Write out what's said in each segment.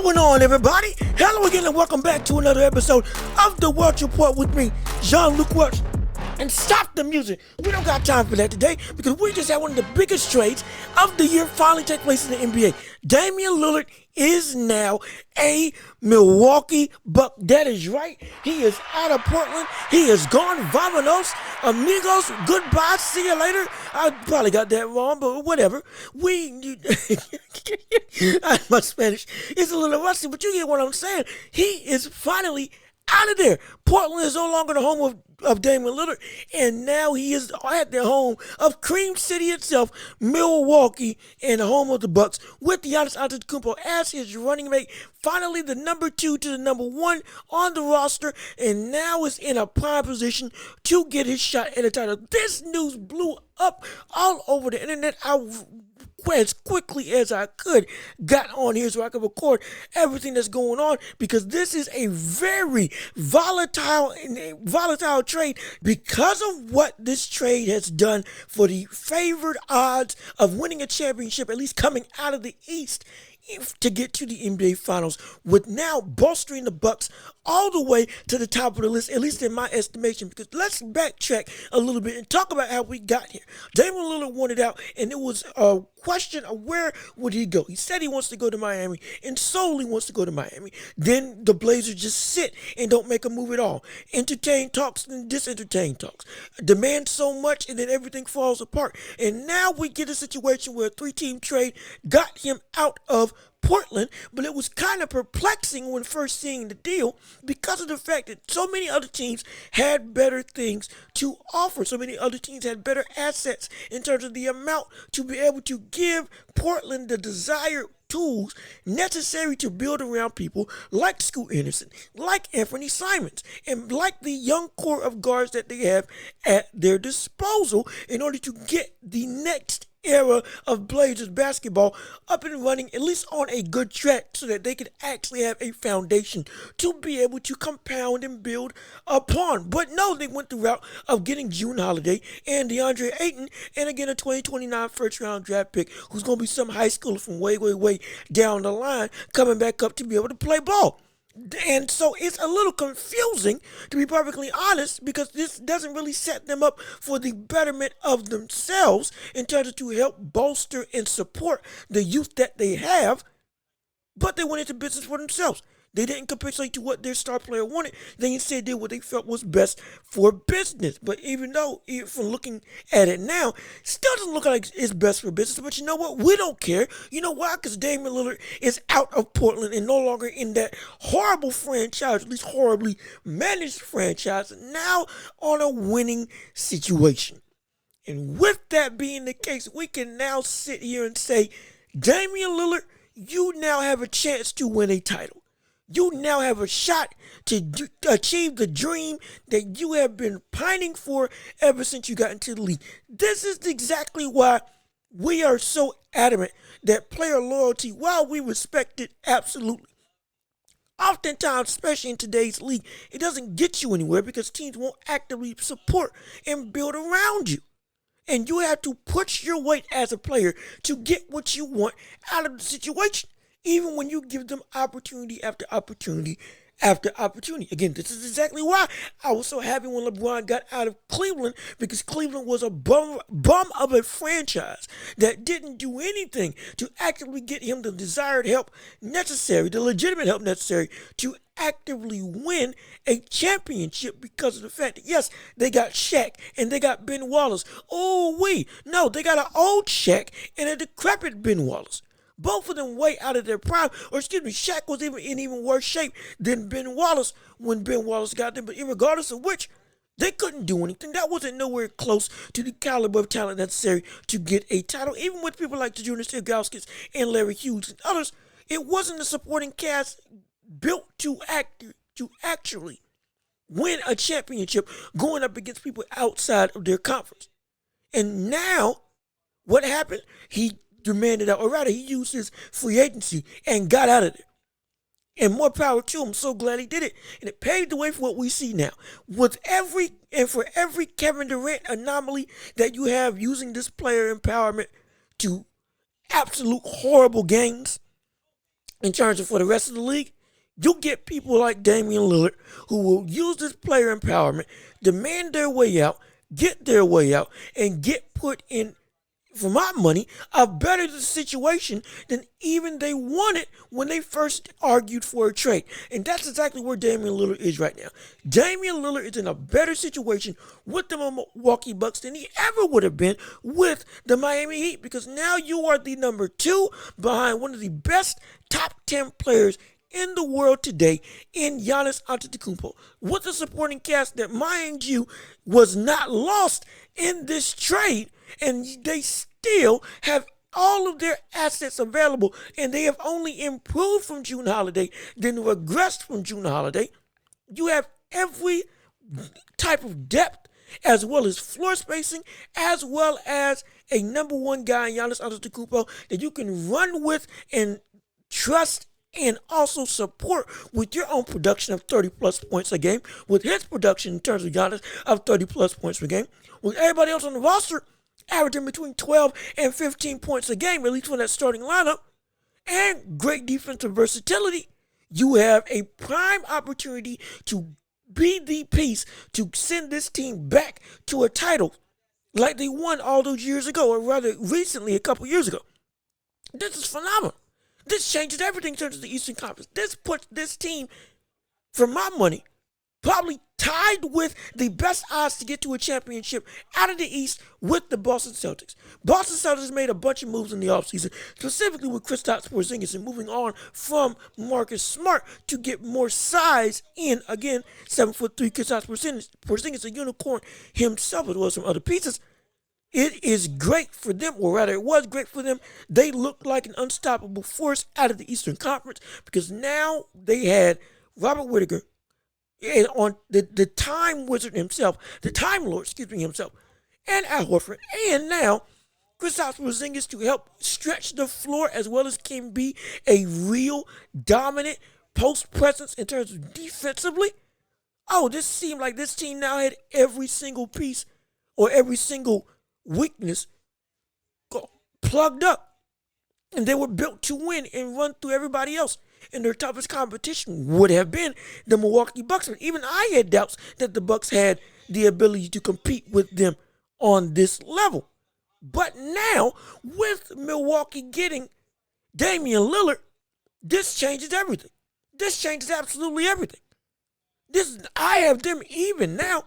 going on, everybody? Hello again and welcome back to another episode of the Watch Report with me, Jean-Luc Watch. And stop the music. We don't got time for that today because we just had one of the biggest trades of the year finally take place in the NBA. Damian Lillard is now a Milwaukee Buck. That is right. He is out of Portland. He is gone. Vamonos, amigos, goodbye, see you later. I probably got that wrong, but whatever. My Spanish is a little rusty, but you get what I'm saying. He is finally out of there. Portland is no longer the home of Damian Lillard, and now he is at the home of Cream City itself, Milwaukee, and the home of the Bucks, with Giannis Antetokounmpo as his running mate. Finally, the number 2 to the number 1 on the roster, and now is in a prime position to get his shot at a title. This news blew up all over the internet. As quickly as I could got on here so I could record everything that's going on, because this is a very volatile trade because of what this trade has done for the favored odds of winning a championship, at least coming out of the East, to get to the NBA Finals, with now bolstering the Bucks all the way to the top of the list, at least in my estimation. Because let's backtrack a little bit and talk about how we got here. Damian Lillard wanted out, and it was a question of where would he go. He said he wants to go to Miami, and solely wants to go to Miami. Then the Blazers just sit and don't make a move at all. Entertain talks and disentertain talks. Demand so much, and then everything falls apart. And now we get a situation where a 3-team trade got him out of Portland, but it was kind of perplexing when first seeing the deal because of the fact that so many other teams had better things to offer. So many other teams had better assets in terms of the amount to be able to give Portland the desired tools necessary to build around people like Scoot Henderson, like Anthony Simons, and like the young core of guards that they have at their disposal in order to get the next era of Blazers basketball up and running, at least on a good track, so that they could actually have a foundation to be able to compound and build upon. But no, they went the route of getting June Holiday and DeAndre Ayton, and again a 2029 first round draft pick who's going to be some high schooler from way down the line coming back up to be able to play ball. And so it's a little confusing, to be perfectly honest, because this doesn't really set them up for the betterment of themselves in terms of to help bolster and support the youth that they have, but they went into business for themselves. They didn't capitulate to what their star player wanted. They instead did what they felt was best for business. But even though, from looking at it now, still doesn't look like it's best for business. But you know what? We don't care. You know why? Because Damian Lillard is out of Portland and no longer in that horrible franchise, at least horribly managed franchise, now on a winning situation. And with that being the case, we can now sit here and say, Damian Lillard, you now have a chance to win a title. You now have a shot to achieve the dream that you have been pining for ever since you got into the league. This is exactly why we are so adamant that player loyalty, while we respect it absolutely, oftentimes, especially in today's league, it doesn't get you anywhere because teams won't actively support and build around you. And you have to push your weight as a player to get what you want out of the situation, even when you give them opportunity after opportunity after opportunity. Again, this is exactly why I was so happy when LeBron got out of Cleveland, because Cleveland was a bum of a franchise that didn't do anything to actively get him the desired help necessary, the legitimate help necessary to actively win a championship, because of the fact that, yes, they got Shaq and they got Ben Wallace. No, they got an old Shaq and a decrepit Ben Wallace. Both of them way out of their prime, or Shaq was in even worse shape than Ben Wallace when Ben Wallace got there. But regardless of which, they couldn't do anything. That wasn't nowhere close to the caliber of talent necessary to get a title. Even with people like Junior Stauskas and Larry Hughes and others, it wasn't a supporting cast built to actually win a championship going up against people outside of their conference. And now, what happened? He demanded out, or rather he used his free agency and got out of there. And more power to him. I'm so glad he did it. And it paved the way for what we see now. For every Kevin Durant anomaly that you have using this player empowerment to absolute horrible games, in terms of for the rest of the league, you'll get people like Damian Lillard who will use this player empowerment, demand their way out, get their way out, and get put in, for my money, a better situation than even they wanted when they first argued for a trade. And that's exactly where Damian Lillard is right now. Damian Lillard is in a better situation with the Milwaukee Bucks than he ever would have been with the Miami Heat, because now you are the number 2 behind one of the best top 10 players in the world today in Giannis Antetokounmpo, with a supporting cast that, mind you, was not lost in this trade, and they still have all of their assets available, and they have only improved from June Holiday, then regressed from June Holiday. You have every type of depth, as well as floor spacing, as well as a number 1 guy in Giannis Antetokounmpo that you can run with and trust and also support with your own production of 30-plus points a game, with his production in terms of Giannis of 30-plus points per game, with everybody else on the roster averaging between 12 and 15 points a game, at least from that starting lineup, and great defensive versatility. You have a prime opportunity to be the piece to send this team back to a title like they won all those years ago, or rather recently, a couple years ago. This is phenomenal. This changes everything in terms of the Eastern Conference. This puts this team, for my money, probably tied with the best odds to get to a championship out of the East with the Boston Celtics. Boston Celtics made a bunch of moves in the offseason, specifically with Kristaps Porzingis and moving on from Marcus Smart to get more size in, again, 7'3" Kristaps Porzingis, a unicorn himself, as well as some other pieces. It is great for them, or rather it was great for them. They looked like an unstoppable force out of the Eastern Conference, because now they had Robert Whittaker, and on the Time Wizard himself, the Time Lord, himself, and Al Horford, and now Kristaps Porzingis to help stretch the floor, as well as can be a real dominant post presence in terms of defensively. Oh, this seemed like this team now had every single piece or every single weakness plugged up, and they were built to win and run through everybody else. And their toughest competition would have been the Milwaukee Bucks. And even I had doubts that the Bucks had the ability to compete with them on this level. But now, with Milwaukee getting Damian Lillard, this changes everything. This changes absolutely everything. I have them even now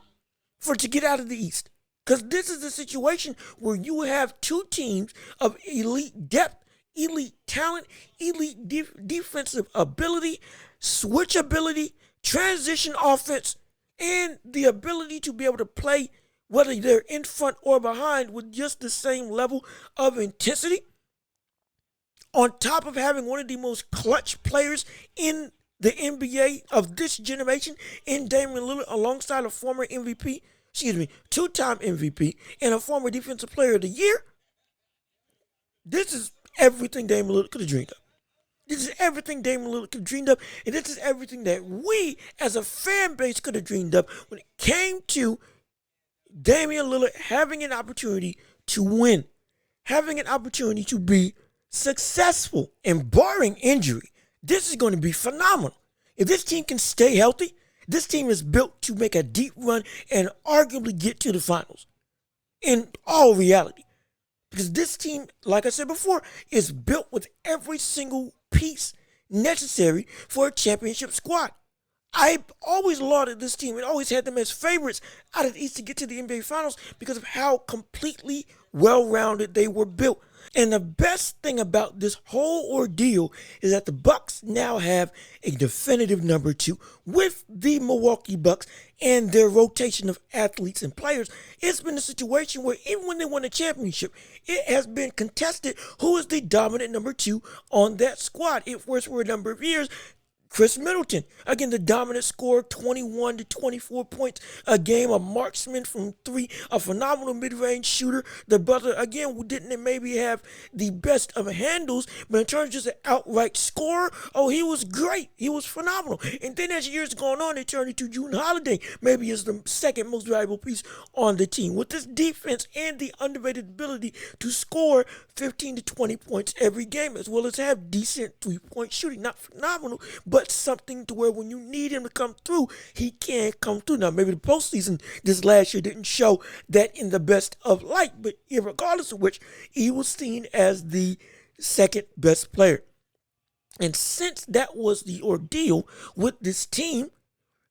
to get out of the East. Because this is a situation where you have 2 teams of elite depth, elite talent, elite defensive ability, switchability, transition offense, and the ability to be able to play, whether they're in front or behind, with just the same level of intensity. On top of having one of the most clutch players in the NBA of this generation in Damian Lillard, alongside a former MVP, 2-time MVP, and a former Defensive Player of the Year. This is everything Damian Lillard could have dreamed of. This is everything Damian Lillard could have dreamed of, and this is everything that we as a fan base could have dreamed of when it came to Damian Lillard having an opportunity to win, having an opportunity to be successful, and barring injury, this is going to be phenomenal. If this team can stay healthy, this team is built to make a deep run and arguably get to the finals in all reality. Because this team, like I said before, is built with every single piece necessary for a championship squad. I always lauded this team and always had them as favorites out of the East to get to the NBA Finals because of how completely well-rounded they were built. And the best thing about this whole ordeal is that the Bucks now have a definitive number 2 with the Milwaukee Bucks and their rotation of athletes and players. It's been a situation where even when they won a championship, it has been contested who is the dominant number 2 on that squad. It was for a number of years Chris Middleton, again, the dominant scorer, 21 to 24 points a game, a marksman from three, a phenomenal mid-range shooter. The brother, again, didn't maybe have the best of handles, but in terms of just an outright scorer, oh, he was great. He was phenomenal. And then as years going on, they turned into June Holiday, maybe is the second most valuable piece on the team. With this defense and the underrated ability to score 15 to 20 points every game, as well as have decent three-point shooting. Not phenomenal, but something to where when you need him to come through, he can come through. Now, maybe the postseason this last year didn't show that in the best of light, but regardless of which, he was seen as the second best player. And since that was the ordeal with this team,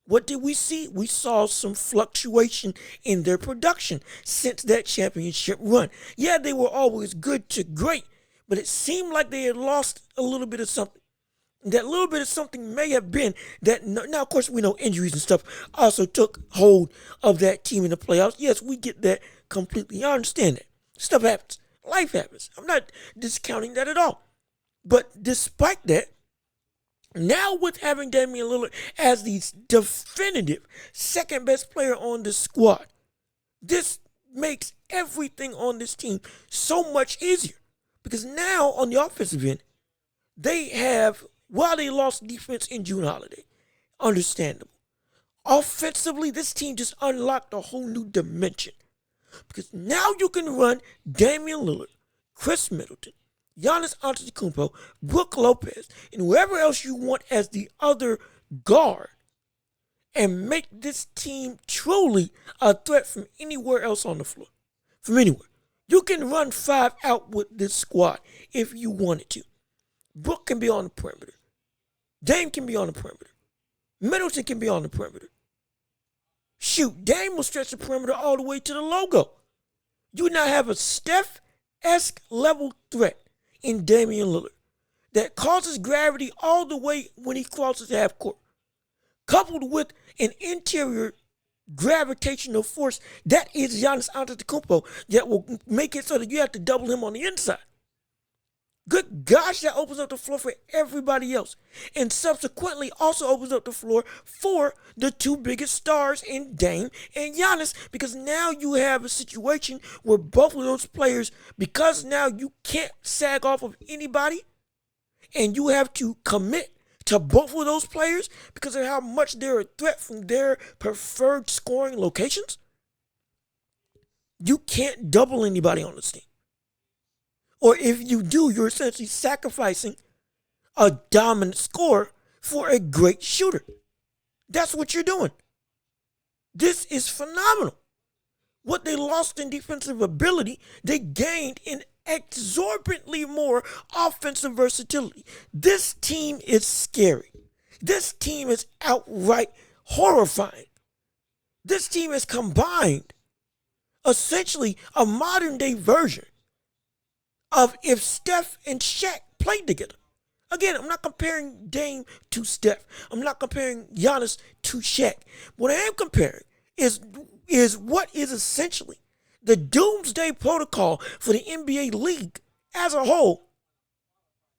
what did we see? We saw some fluctuation in their production since that championship run. Yeah, they were always good to great, but it seemed like they had lost a little bit of something. That little bit of something may have been that, now of course we know injuries and stuff also took hold of that team in the playoffs. Yes, we get that completely. I understand that. Stuff happens. Life happens. I'm not discounting that at all. But despite that, now with having Damian Lillard as the definitive second best player on the squad, this makes everything on this team so much easier. Because now on the offensive end, they have, while they lost defense in June Holiday, understandable. Offensively, this team just unlocked a whole new dimension. Because now you can run Damian Lillard, Chris Middleton, Giannis Antetokounmpo, Brook Lopez, and whoever else you want as the other guard, and make this team truly a threat from anywhere else on the floor. From anywhere. You can run five out with this squad if you wanted to. Brook can be on the perimeter. Dame can be on the perimeter. Middleton can be on the perimeter. Shoot, Dame will stretch the perimeter all the way to the logo. You now have a Steph-esque level threat in Damian Lillard that causes gravity all the way when he crosses half court, coupled with an interior gravitational force that is Giannis Antetokounmpo that will make it so that you have to double him on the inside. Good gosh, that opens up the floor for everybody else. And subsequently also opens up the floor for the two biggest stars in Dame and Giannis, because now you have a situation where both of those players, because now you can't sag off of anybody and you have to commit to both of those players because of how much they're a threat from their preferred scoring locations, you can't double anybody on this team. Or if you do, you're essentially sacrificing a dominant scorer for a great shooter. That's what you're doing. This is phenomenal. What they lost in defensive ability, they gained in exorbitantly more offensive versatility. This team is scary. This team is outright horrifying. This team has combined essentially a modern day version of if Steph and Shaq played together. Again, I'm not comparing Dame to Steph. I'm not comparing Giannis to Shaq. What I am comparing is what is essentially the doomsday protocol for the NBA league as a whole.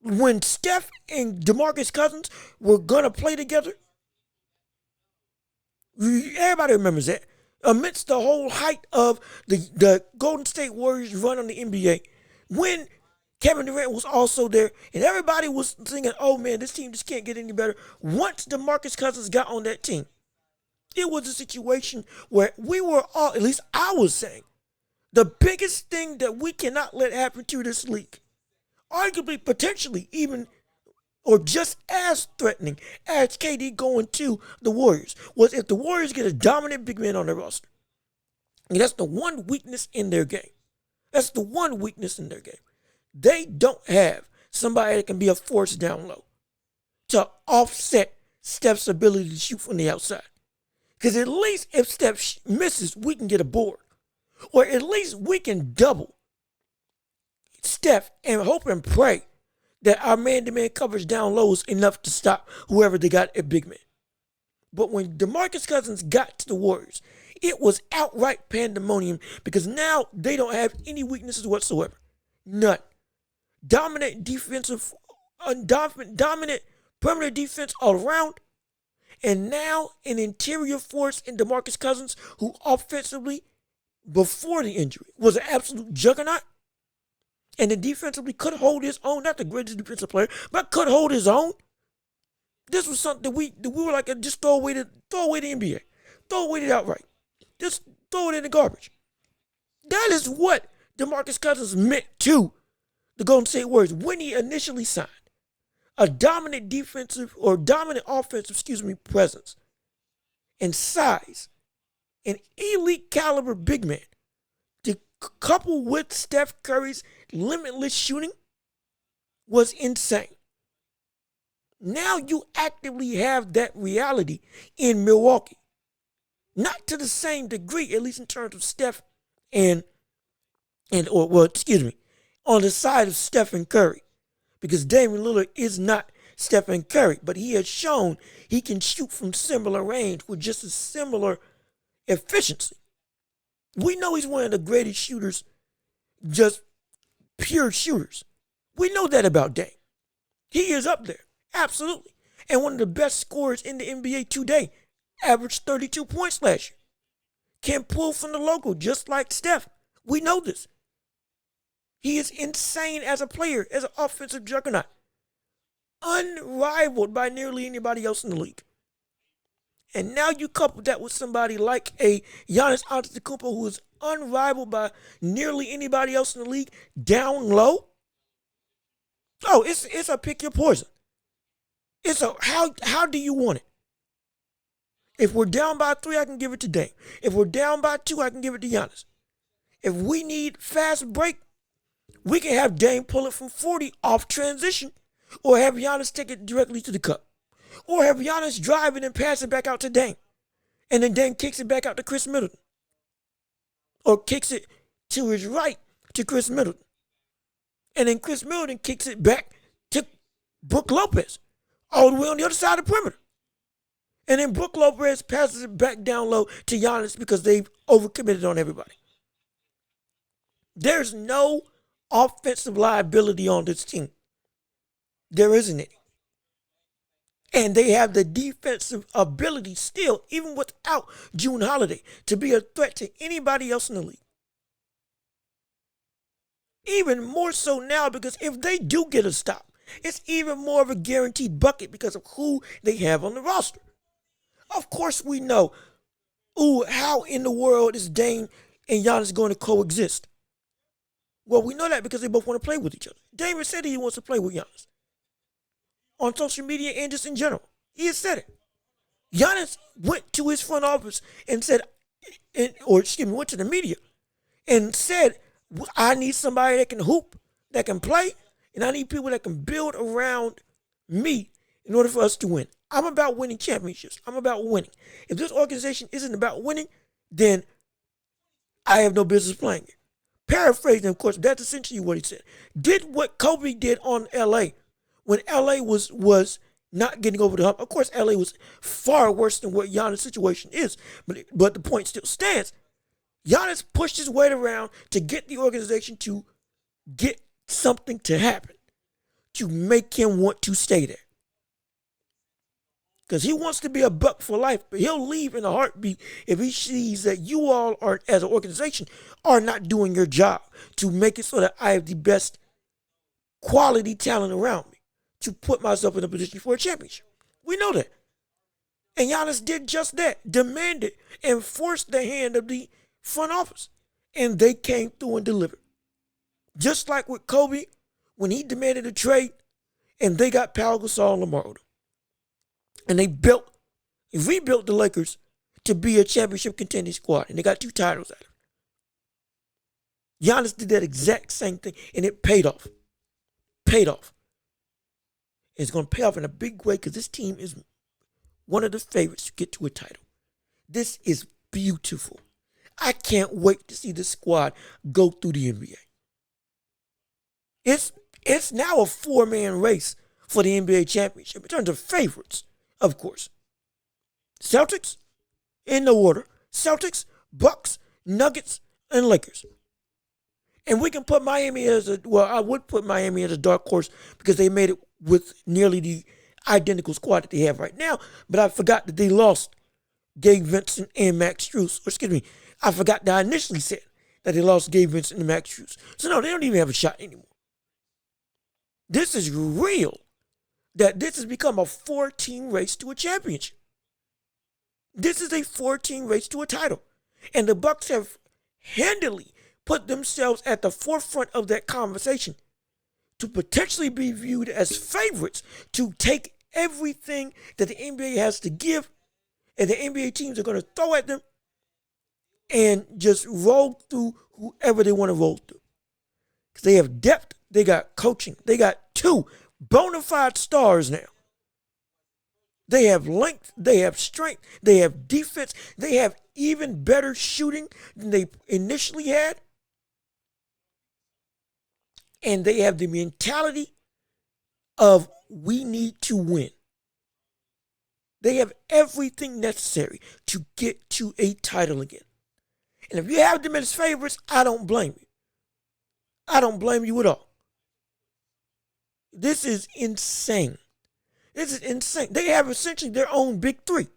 When Steph and DeMarcus Cousins were going to play together, everybody remembers that. Amidst the whole height of the Golden State Warriors run on the NBA, when Kevin Durant was also there, and everybody was thinking, oh man, this team just can't get any better. Once DeMarcus Cousins got on that team, it was a situation where we were all, at least I was saying, the biggest thing that we cannot let happen to this league, arguably, potentially even, or just as threatening as KD going to the Warriors, was if the Warriors get a dominant big man on their roster. And that's the one weakness in their game. That's the one weakness in their game. They don't have somebody that can be a force down low to offset Steph's ability to shoot from the outside. Because at least if Steph misses, we can get a board. Or at least we can double Steph and hope and pray that our man-to-man coverage down low is enough to stop whoever they got at big man. But when DeMarcus Cousins got to the Warriors, it was outright pandemonium because now they don't have any weaknesses whatsoever. None. Dominant defensive, dominant perimeter defense all around, and now an interior force in DeMarcus Cousins, who offensively, before the injury, was an absolute juggernaut, and then defensively could hold his own. Not the greatest defensive player, but could hold his own. This was something we were like, just throw away the NBA, throw away it outright, just throw it in the garbage. That is what DeMarcus Cousins meant to the Golden State Warriors when he initially signed. A dominant offensive presence and size, an elite caliber big man, to couple with Steph Curry's limitless shooting was insane. Now you actively have that reality in Milwaukee. Not to the same degree, at least in terms of Steph on the side of Stephen Curry. Because Damian Lillard is not Stephen Curry, but he has shown he can shoot from similar range with just a similar efficiency. We know he's one of the greatest shooters, just pure shooters. We know that about Dame. He is up there, absolutely. And one of the best scorers in the NBA today, averaged 32 points last year. Can pull from the logo just like Steph. We know this. He is insane as a player, as an offensive juggernaut. Unrivaled by nearly anybody else in the league. And now you couple that with somebody like a Giannis Antetokounmpo, who is unrivaled by nearly anybody else in the league, down low. Oh, it's a pick your poison. It's a how do you want it? If we're down by 3, I can give it to Dame. If we're down by 2, I can give it to Giannis. If we need fast break, we can have Dame pull it from 40 off transition, or have Giannis take it directly to the cup, or have Giannis drive it and pass it back out to Dame, and then Dame kicks it back out to Chris Middleton, or kicks it to his right to Chris Middleton, and then Chris Middleton kicks it back to Brook Lopez, all the way on the other side of the perimeter. And then Brook Lopez passes it back down low to Giannis because they've overcommitted on everybody. There's no offensive liability on this team. There isn't any. And they have the defensive ability still, even without June Holiday, to be a threat to anybody else in the league. Even more so now, because if they do get a stop, it's even more of a guaranteed bucket because of who they have on the roster. Of course we know, how in the world is Dame and Giannis going to coexist? Well, we know that because they both want to play with each other. Dame said he wants to play with Giannis. On social media and just in general. He has said it. Giannis went to his front office and said, went to the media and said, I need somebody that can hoop, that can play, and I need people that can build around me in order for us to win. I'm about winning championships. I'm about winning. If this organization isn't about winning, then I have no business playing it. Paraphrasing, of course, that's essentially what he said. Did what Kobe did on LA when LA was not getting over the hump. Of course, LA was far worse than what Giannis' situation is, but the point still stands. Giannis pushed his weight around to get the organization to get something to happen, to make him want to stay there. Because he wants to be a Buck for life, but he'll leave in a heartbeat if he sees that you all are, as an organization, are not doing your job to make it so that I have the best quality talent around me to put myself in a position for a championship. We know that. And Giannis did just that, demanded and forced the hand of the front office. And they came through and delivered. Just like with Kobe, when he demanded a trade, and they got Pau Gasol and Lamar Odom. And they rebuilt the Lakers to be a championship contending squad. And they got 2 titles out of it. Giannis did that exact same thing, and it paid off. Paid off. It's going to pay off in a big way because this team is one of the favorites to get to a title. This is beautiful. I can't wait to see this squad go through the NBA. It's now a 4-man race for the NBA championship in terms of favorites, of course. Celtics, in no order. Celtics, Bucks, Nuggets, and Lakers. And we can put Miami I would put Miami as a dark horse because they made it with nearly the identical squad that they have right now. But I forgot that they lost Gabe Vincent and Max Strus. Or excuse me, I forgot that I initially said that they lost Gabe Vincent and Max Strus. So no, they don't even have a shot anymore. This is real. That this has become a 4-team race to a championship. This is a 4-team race to a title. And the Bucks have handily put themselves at the forefront of that conversation to potentially be viewed as favorites to take everything that the NBA has to give and the NBA teams are going to throw at them and just roll through whoever they want to roll through. Because they have depth, they got coaching, they got 2 bona fide stars now. They have length, they have strength, they have defense, they have even better shooting than they initially had. And they have the mentality of we need to win. They have everything necessary to get to a title again. And if you have them as favorites, I don't blame you. I don't blame you at all. This is insane. This is insane. They have essentially their own big 3.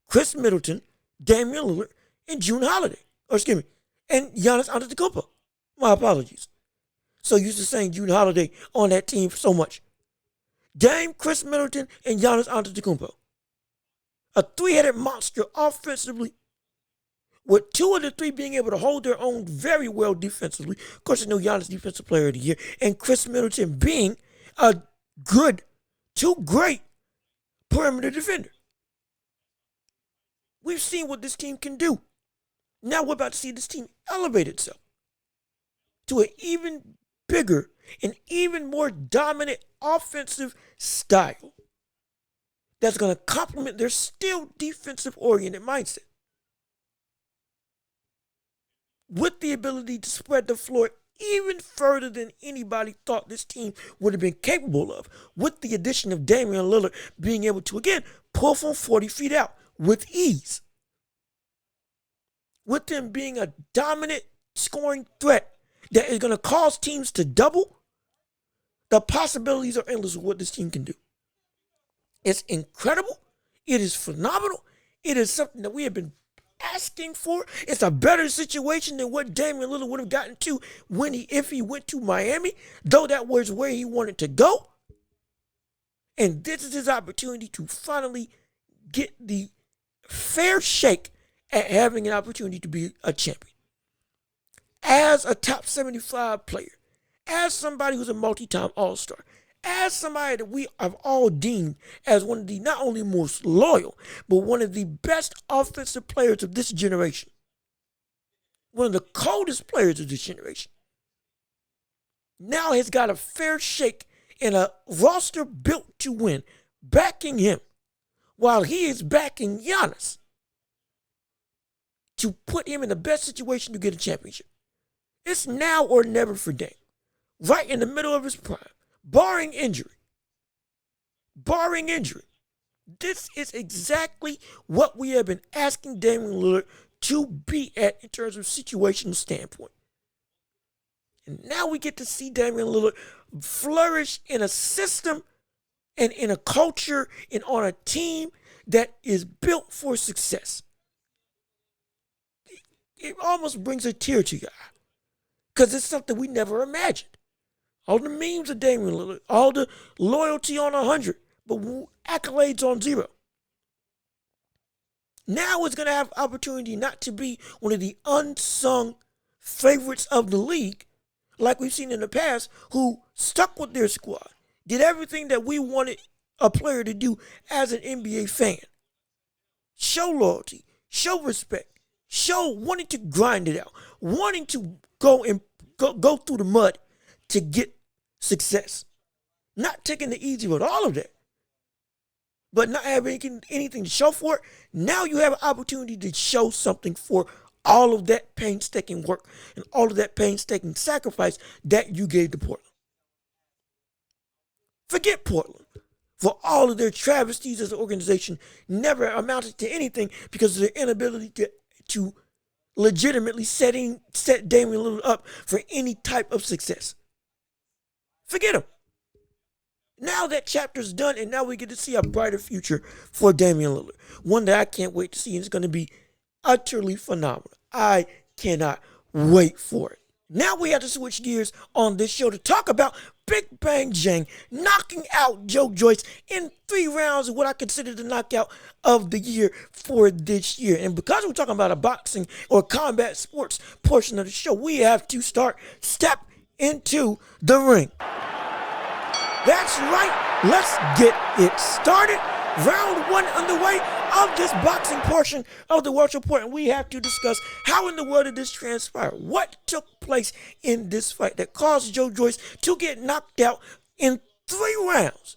Chris Middleton, Damian Lillard, and June Holiday. Or excuse me, and Giannis Antetokounmpo. My apologies. So used to saying June Holiday on that team so much. Dame, Chris Middleton, and Giannis Antetokounmpo. A 3-headed monster offensively, with 2 of the 3 being able to hold their own very well defensively. Of course, you know Giannis Defensive Player of the Year, and Chris Middleton being a good, 2 great perimeter defender. We've seen what this team can do. Now we're about to see this team elevate itself to an even bigger and even more dominant offensive style that's going to complement their still defensive-oriented mindset, with the ability to spread the floor even further than anybody thought this team would have been capable of, with the addition of Damian Lillard being able to, again, pull from 40 feet out with ease. With them being a dominant scoring threat that is going to cause teams to double, the possibilities are endless of what this team can do. It's incredible. It is phenomenal. It is something that we have been asking for. It's a better situation than what Damian Lillard would have gotten to if he went to Miami, though that was where he wanted to go. And this is his opportunity to finally get the fair shake at having an opportunity to be a champion. As a top 75 player, as somebody who's a multi-time All-Star, as somebody that we have all deemed as one of the not only most loyal, but one of the best offensive players of this generation, one of the coldest players of this generation, now has got a fair shake and a roster built to win, backing him, while he is backing Giannis to put him in the best situation to get a championship. It's now or never for Dame. Right in the middle of his prime. Barring injury. Barring injury. This is exactly what we have been asking Damian Lillard to be at in terms of situational standpoint. And now we get to see Damian Lillard flourish in a system and in a culture and on a team that is built for success. It almost brings a tear to your eye because it's something we never imagined. All the memes of Damian Lillard, all the loyalty on 100, but accolades on 0. Now it's going to have opportunity not to be one of the unsung favorites of the league, like we've seen in the past, who stuck with their squad, did everything that we wanted a player to do as an NBA fan. Show loyalty, show respect, show wanting to grind it out, wanting to go through the mud to get success. Not taking the easy road, all of that. But not having anything to show for it. Now you have an opportunity to show something for all of that painstaking work and all of that painstaking sacrifice that you gave to Portland. Forget Portland. For all of their travesties as an organization never amounted to anything because of their inability to legitimately set Damian Lillard up for any type of success. Forget him. Now that chapter's done, and now we get to see a brighter future for Damian Lillard. One that I can't wait to see, and it's going to be utterly phenomenal. I cannot wait for it. Now we have to switch gears on this show to talk about Big Bang Zhang knocking out Joyce in 3 rounds of what I consider the knockout of the year for this year. And because we're talking about a boxing or combat sports portion of the show, we have to step into the ring. That's right. Let's get it started. Round 1 underway of this boxing portion of the World Report, and we have to discuss how in the world did this transpire? What took place in this fight that caused Joyce to get knocked out in 3 rounds?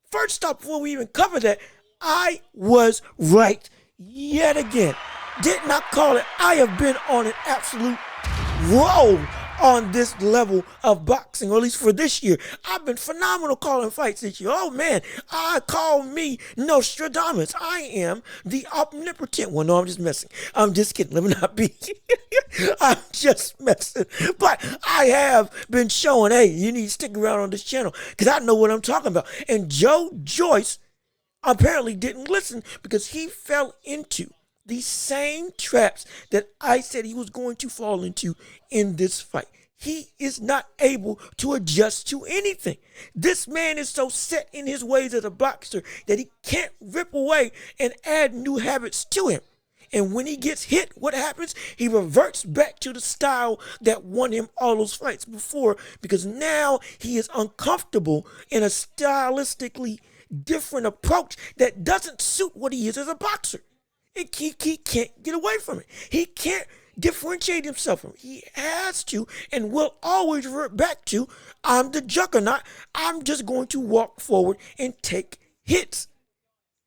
First off, before we even cover that, I was right yet again. Did not call it. I have been on an absolute roll on this level of boxing, or at least for this year. I've been phenomenal calling fights this year. Oh man, I call me Nostradamus. I am the omnipotent one. No, I'm just messing. I'm just kidding. Let me not be. I'm just messing. But I have been showing, hey, you need to stick around on this channel because I know what I'm talking about. And Joyce apparently didn't listen because he fell into the same traps that I said he was going to fall into in this fight. He is not able to adjust to anything. This man is so set in his ways as a boxer that he can't rip away and add new habits to him. And when he gets hit, what happens? He reverts back to the style that won him all those fights before, because now he is uncomfortable in a stylistically different approach that doesn't suit what he is as a boxer. He can't get away from it. He can't differentiate himself from it. He has to and will always revert back to, I'm the juggernaut. I'm just going to walk forward and take hits.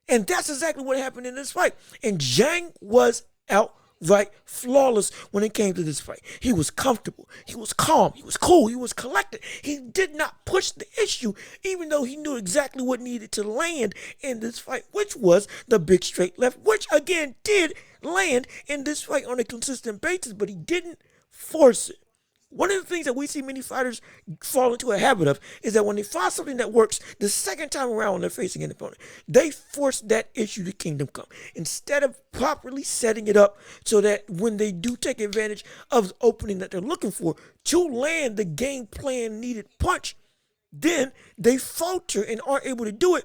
And that's exactly what happened in this fight. And Zhang was outright flawless when it came to this fight. He was comfortable. He was calm. He was cool. He was collected. He did not push the issue, even though he knew exactly what needed to land in this fight, which was the big straight left, which again did land in this fight on a consistent basis, but he didn't force it. One of the things that we see many fighters fall into a habit of is that when they find something that works the second time around when they're facing an opponent, they force that issue to kingdom come instead of properly setting it up so that when they do take advantage of the opening that they're looking for to land the game plan needed punch, then they falter and aren't able to do it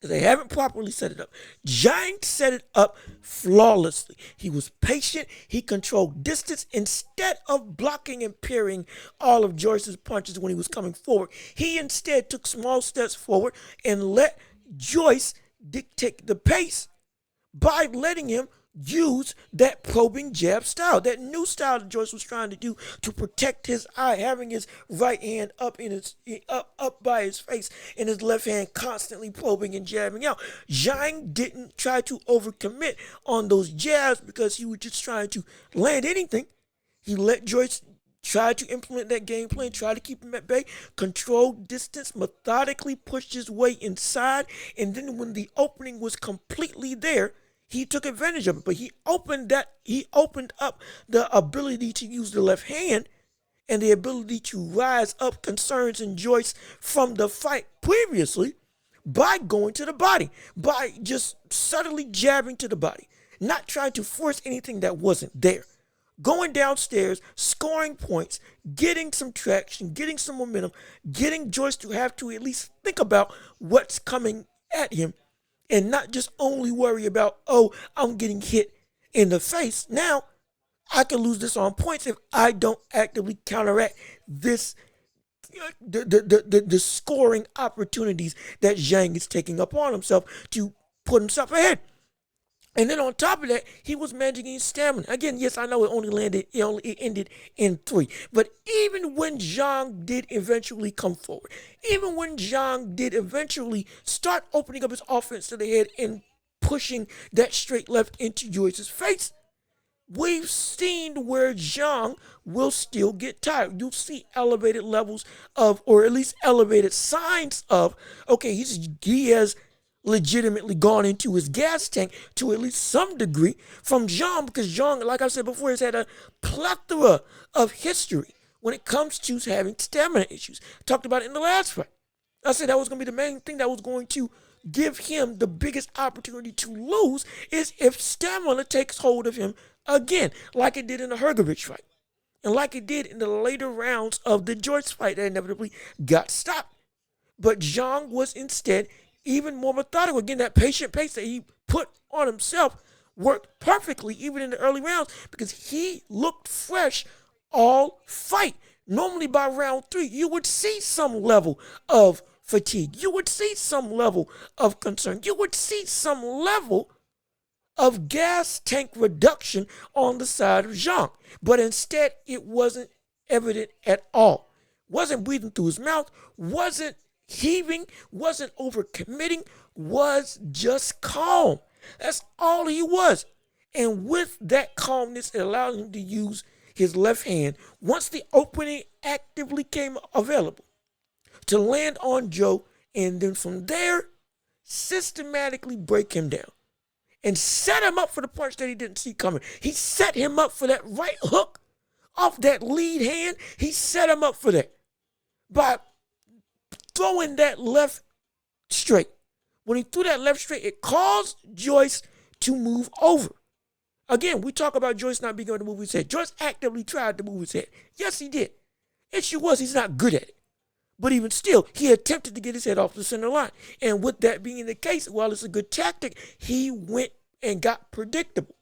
because they haven't properly set it up. Zhang set it up flawlessly. He was patient. He controlled distance. Instead of blocking and parrying all of Joyce's punches when he was coming forward, he instead took small steps forward and let Joyce dictate the pace by letting him use that probing jab style, that new style that Joyce was trying to do to protect his eye, having his right hand up by his face and his left hand constantly probing and jabbing out. Zhang didn't try to overcommit on those jabs because he was just trying to land anything. He let Joyce try to implement that game plan, try to keep him at bay, control distance, methodically pushed his way inside, and then when the opening was completely there, he took advantage of it, but he opened up the ability to use the left hand and the ability to rise up concerns in Joyce from the fight previously by going to the body, by just subtly jabbing to the body, not trying to force anything that wasn't there. Going downstairs, scoring points, getting some traction, getting some momentum, getting Joyce to have to at least think about what's coming at him, and not just only worry about, oh, I'm getting hit in the face. Now, I can lose this on points if I don't actively counteract this, the scoring opportunities that Zhang is taking upon himself to put himself ahead. And then on top of that, he was managing his stamina. Again, yes, I know it ended in 3. But even when Zhang did eventually come forward, even when Zhang did eventually start opening up his offense to the head and pushing that straight left into Joyce's face, we've seen where Zhang will still get tired. You'll see elevated levels of, or at least elevated signs of, okay, he has legitimately gone into his gas tank to at least some degree from Zhang, because Zhang, like I said before, has had a plethora of history when it comes to having stamina issues. Talked about it in the last fight. I said that was going to be the main thing that was going to give him the biggest opportunity to lose is if stamina takes hold of him again, like it did in the Hergovich fight. And like it did in the later rounds of the Joyce fight that inevitably got stopped. But Zhang was instead even more methodical. Again, that patient pace that he put on himself worked perfectly even in the early rounds because he looked fresh all fight. Normally by round 3, you would see some level of fatigue. You would see some level of concern. You would see some level of gas tank reduction on the side of Zhang. But instead, it wasn't evident at all. Wasn't breathing through his mouth, wasn't heaving, wasn't overcommitting, was just calm. That's all he was. And with that calmness, it allowed him to use his left hand once the opening actively came available to land on Joe, and then from there, systematically break him down and set him up for the punch that he didn't see coming. He set him up for that right hook off that lead hand. He set him up for that by throwing that left straight. When he threw that left straight, it caused Joyce to move over. Again, we talk about Joyce not being able to move his head. Joyce actively tried to move his head. Yes, he did. Issue was he's not good at it. But even still, he attempted to get his head off the center line. And with that being the case, while it's a good tactic, he went and got predictable.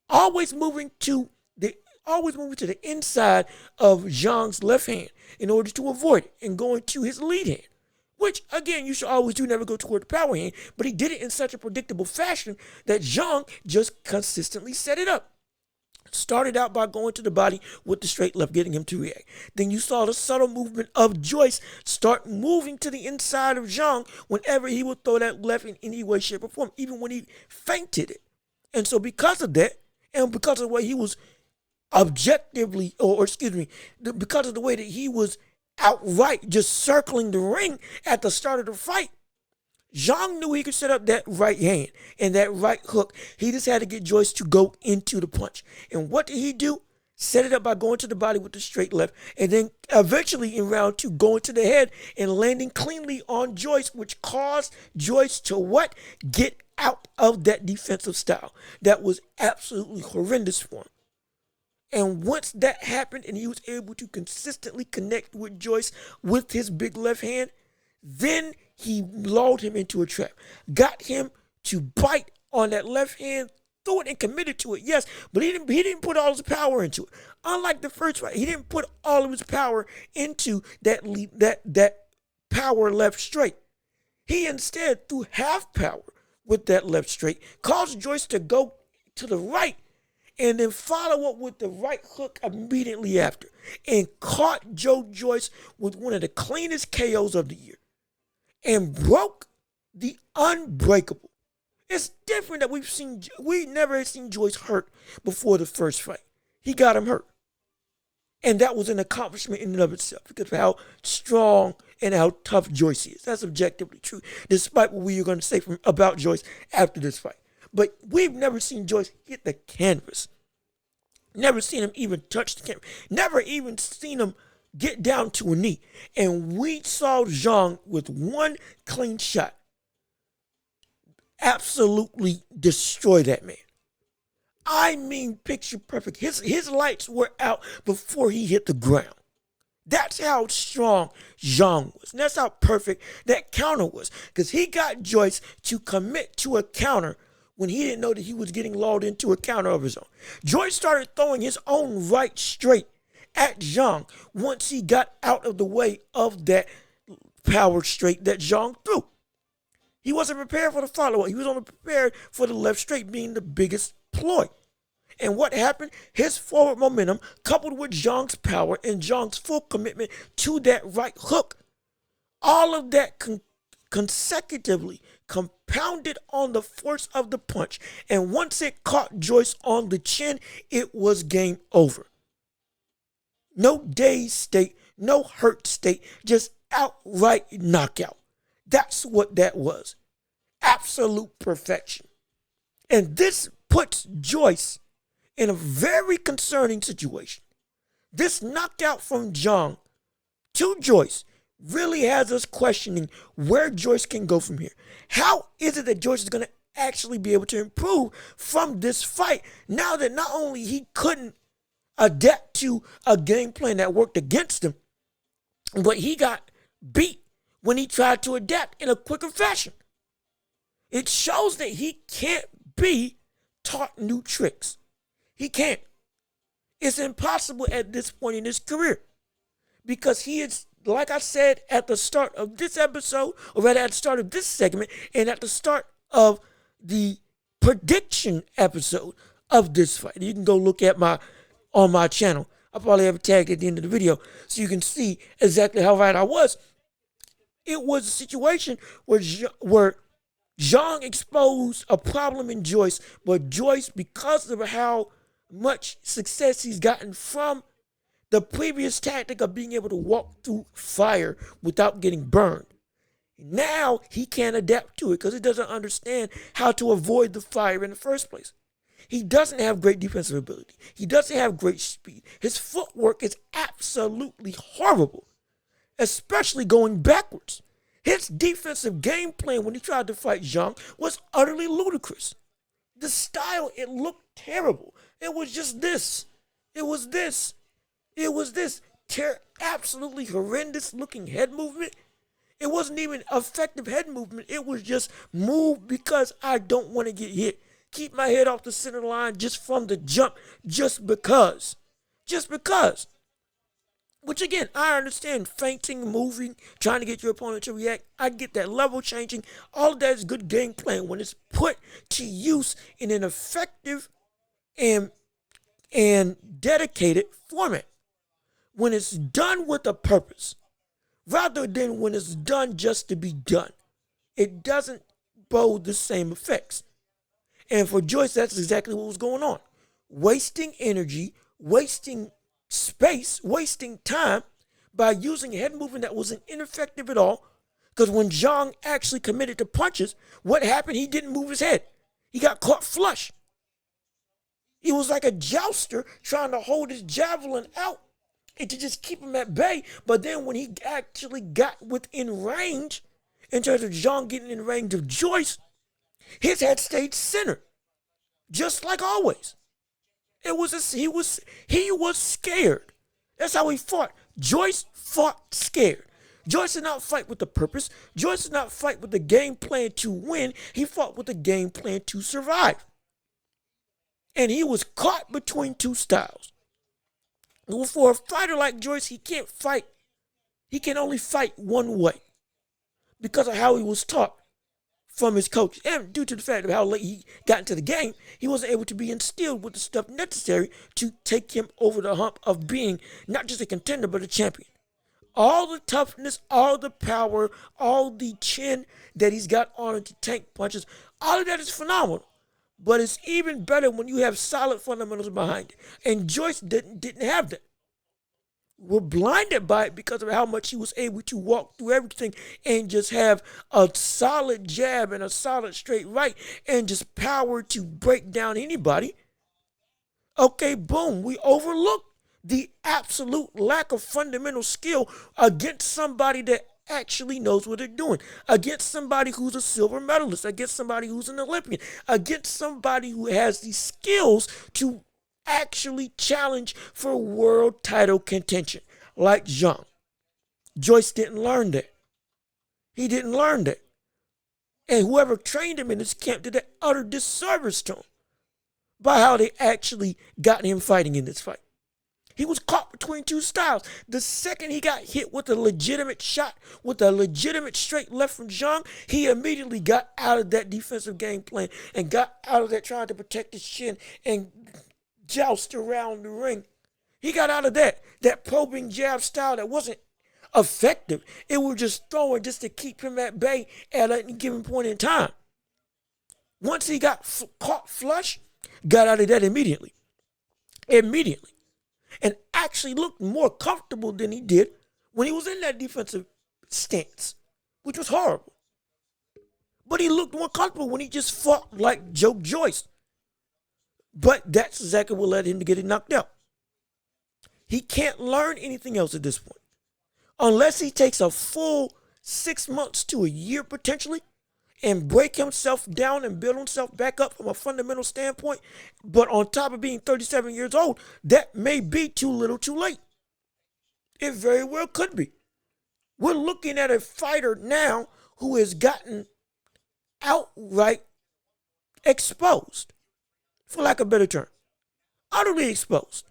Always moving to the inside of Zhang's left hand in order to avoid it and going to his lead hand. Which, again, you should always do, never go toward the power hand. But he did it in such a predictable fashion that Zhang just consistently set it up. Started out by going to the body with the straight left, getting him to react. Then you saw the subtle movement of Joyce start moving to the inside of Zhang whenever he would throw that left in any way, shape, or form, even when he feinted it. And so because of that, and because of the way he was objectively, because of the way that he was outright just circling the ring at the start of the fight, Zhang knew he could set up that right hand and that right hook. He just had to get Joyce to go into the punch. And what did he do? Set it up by going to the body with the straight left, and then eventually in round 2, going to the head and landing cleanly on Joyce, which caused Joyce to what? Get out of that defensive style. That was absolutely horrendous for him. And once that happened and he was able to consistently connect with Joyce with his big left hand, then he lulled him into a trap. Got him to bite on that left hand, threw it and committed to it, yes, but he didn't put all his power into it. Unlike the first fight, he didn't put all of his power into that power left straight. He instead threw half power with that left straight, caused Joyce to go to the right, and then follow up with the right hook immediately after, and caught Joe Joyce with one of the cleanest KOs of the year, and broke the unbreakable. It's different that we never seen Joyce hurt before the first fight. He got him hurt. And that was an accomplishment in and of itself because of how strong and how tough Joyce is. That's objectively true, despite what we are going to say about Joyce after this fight. But we've never seen Joyce hit the canvas. Never seen him even touch the canvas. Never even seen him get down to a knee. And we saw Zhang with one clean shot absolutely destroy that man. I mean, picture perfect. His lights were out before he hit the ground. That's how strong Zhang was. And that's how perfect that counter was. Because he got Joyce to commit to a counter when he didn't know that he was getting lulled into a counter of his own. Joyce started throwing his own right straight at Zhang once he got out of the way of that power straight that Zhang threw. He wasn't prepared for the follow-up. He was only prepared for the left straight being the biggest ploy. And what happened? His forward momentum, coupled with Zhang's power and Zhang's full commitment to that right hook, all of that consecutively compounded on the force of the punch. And once it caught Joyce on the chin, it was game over. No dazed state, no hurt state, just outright knockout. That's what that was. Absolute perfection. And this puts Joyce in a very concerning situation. This knockout from Zhang to Joyce really has us questioning where Joyce can go from here. How is it that Joyce is going to actually be able to improve from this fight now that not only he couldn't adapt to a game plan that worked against him, but he got beat when he tried to adapt in a quicker fashion. It shows that he can't be taught new tricks. He can't. It's impossible at this point in his career because he is, like I said at the start of this episode, or rather at the start of this segment, and at the start of the prediction episode of this fight. You can go look at on my channel. I'll probably have a tag at the end of the video so you can see exactly how right I was. It was a situation where Zhang exposed a problem in Joyce, but Joyce, because of how much success he's gotten from the previous tactic of being able to walk through fire without getting burned, now he can't adapt to it because he doesn't understand how to avoid the fire in the first place. He doesn't have great defensive ability. He doesn't have great speed. His footwork is absolutely horrible, especially going backwards. His defensive game plan when he tried to fight Zhang was utterly ludicrous. The style, it looked terrible. It was just this. It was this. It was this absolutely horrendous looking head movement. It wasn't even effective head movement. It was just move because I don't want to get hit. Keep my head off the center line just from the jump, just because. Just because. Which again, I understand feinting, moving, trying to get your opponent to react. I get that. Level changing. All of that is good game plan when it's put to use in an effective and dedicated format. When it's done with a purpose, rather than when it's done just to be done. It doesn't bode the same effects. And for Joyce, that's exactly what was going on. Wasting energy, wasting space, wasting time by using a head movement that wasn't ineffective at all. Because when Zhang actually committed to punches, what happened? He didn't move his head. He got caught flush. He was like a jouster trying to hold his javelin out and to just keep him at bay. But then when he actually got within range, in terms of Zhang getting in range of Joyce, his head stayed center, just like always. He was scared. That's how he fought. Joyce fought scared. Joyce did not fight with a purpose. Joyce did not fight with a game plan to win. He fought with a game plan to survive. And he was caught between two styles. For a fighter like Joyce, he can't fight. He can only fight one way because of how he was taught from his coach. And due to the fact of how late he got into the game, he wasn't able to be instilled with the stuff necessary to take him over the hump of being not just a contender, but a champion. All the toughness, all the power, all the chin that he's got on him to tank punches, all of that is phenomenal. But it's even better when you have solid fundamentals behind it. And Joyce didn't have that. We're blinded by it because of how much he was able to walk through everything and just have a solid jab and a solid straight right and just power to break down anybody. Okay, boom, we overlooked the absolute lack of fundamental skill against somebody that actually knows what they're doing, against somebody who's a silver medalist, against somebody who's an Olympian, against somebody who has the skills to actually challenge for world title contention, like Zhang. Joyce didn't learn that. He didn't learn that. And whoever trained him in this camp did an utter disservice to him by how they actually got him fighting in this fight. He was caught between two styles. The second he got hit with a legitimate shot, with a legitimate straight left from Zhang, he immediately got out of that defensive game plan and got out of that trying to protect his chin and joust around the ring. He got out of that probing jab style that wasn't effective. It was just throwing just to keep him at bay at any given point in time. Once he got caught flush, got out of that immediately. And actually looked more comfortable than he did when he was in that defensive stance, which was horrible. But he looked more comfortable when he just fought like Joyce. But that's exactly what led him to getting knocked out. He can't learn anything else at this point. unless he takes a full 6 months to a year potentially and break himself down and build himself back up from a fundamental standpoint. But on top of being 37 years old, that may be too little too late. It very well could be. We're looking at a fighter now who has gotten outright exposed, for lack of a better term. Utterly exposed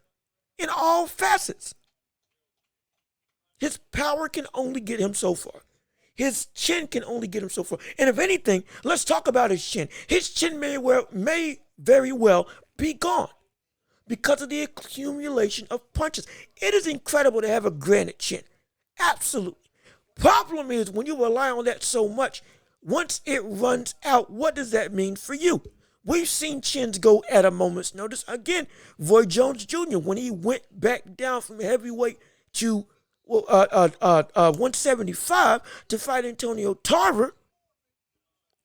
in all facets. His power can only get him so far. His chin can only get him so far. And if anything, let's talk about his chin. His chin may very well be gone because of the accumulation of punches. It is incredible to have a granite chin. Absolutely. Problem is, when you rely on that so much, once it runs out, what does that mean for you? We've seen chins go at a moment's notice. Again, Roy Jones Jr., when he went back down from heavyweight to 175 to fight Antonio Tarver,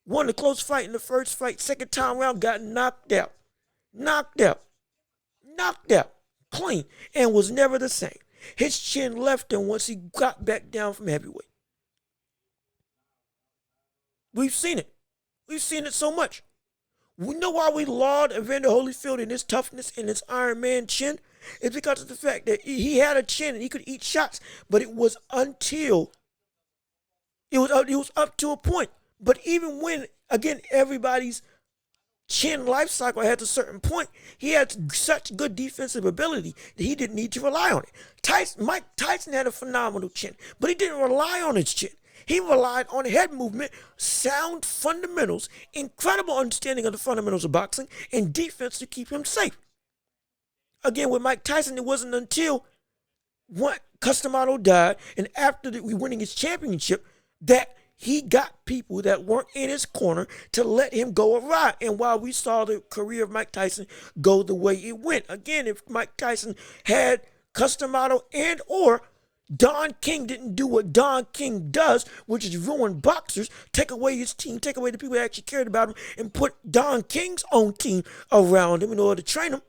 won the close fight in the first fight, second time around, got knocked out, clean, and was never the same. His chin left him once he got back down from heavyweight. We've seen it. We've seen it so much. We know why we laud Evander Holyfield in his toughness and his Iron Man chin. It's because of the fact that he had a chin and he could eat shots, but it was until it was up to a point. But even when, again, everybody's chin life cycle has a certain point, he had such good defensive ability that he didn't need to rely on it. Mike Tyson had a phenomenal chin, but he didn't rely on his chin. He relied on head movement, sound fundamentals, incredible understanding of the fundamentals of boxing, and defense to keep him safe. Again, with Mike Tyson, it wasn't until Cus D'Amato died and after winning his championship that he got people that weren't in his corner to let him go awry. And while we saw the career of Mike Tyson go the way it went, again, if Mike Tyson had Cus D'Amato and or Don King didn't do what Don King does, which is ruin boxers, take away his team, take away the people that actually cared about him, and put Don King's own team around him in order to train him.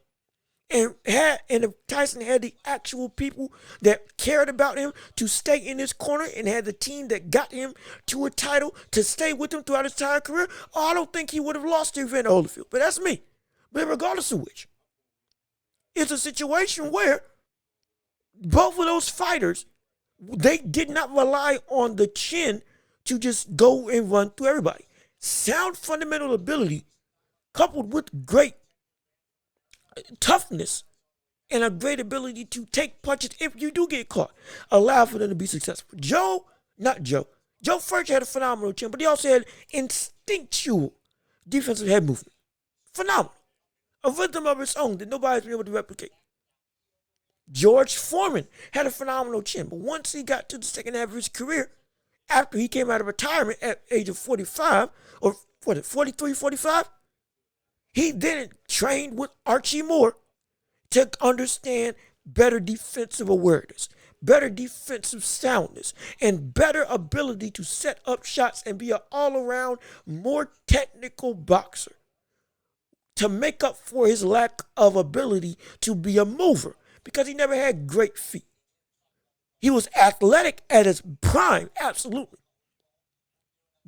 And if Tyson had the actual people that cared about him to stay in his corner and had the team that got him to a title to stay with him throughout his entire career, I don't think he would have lost to Evander Holyfield. But that's me. But regardless of which, it's a situation where both of those fighters, they did not rely on the chin to just go and run through everybody. Sound fundamental ability coupled with great toughness and a great ability to take punches if you do get caught allow for them to be successful. Joe Furch had a phenomenal chin, but he also had instinctual defensive head movement. Phenomenal. A rhythm of its own that nobody's been able to replicate. George Foreman had a phenomenal chin, but once he got to the second half of his career, after he came out of retirement at the age of 45, or 43, 45, he then trained with Archie Moore to understand better defensive awareness, better defensive soundness, and better ability to set up shots and be an all-around, more technical boxer to make up for his lack of ability to be a mover, because he never had great feet. He was athletic at his prime, absolutely.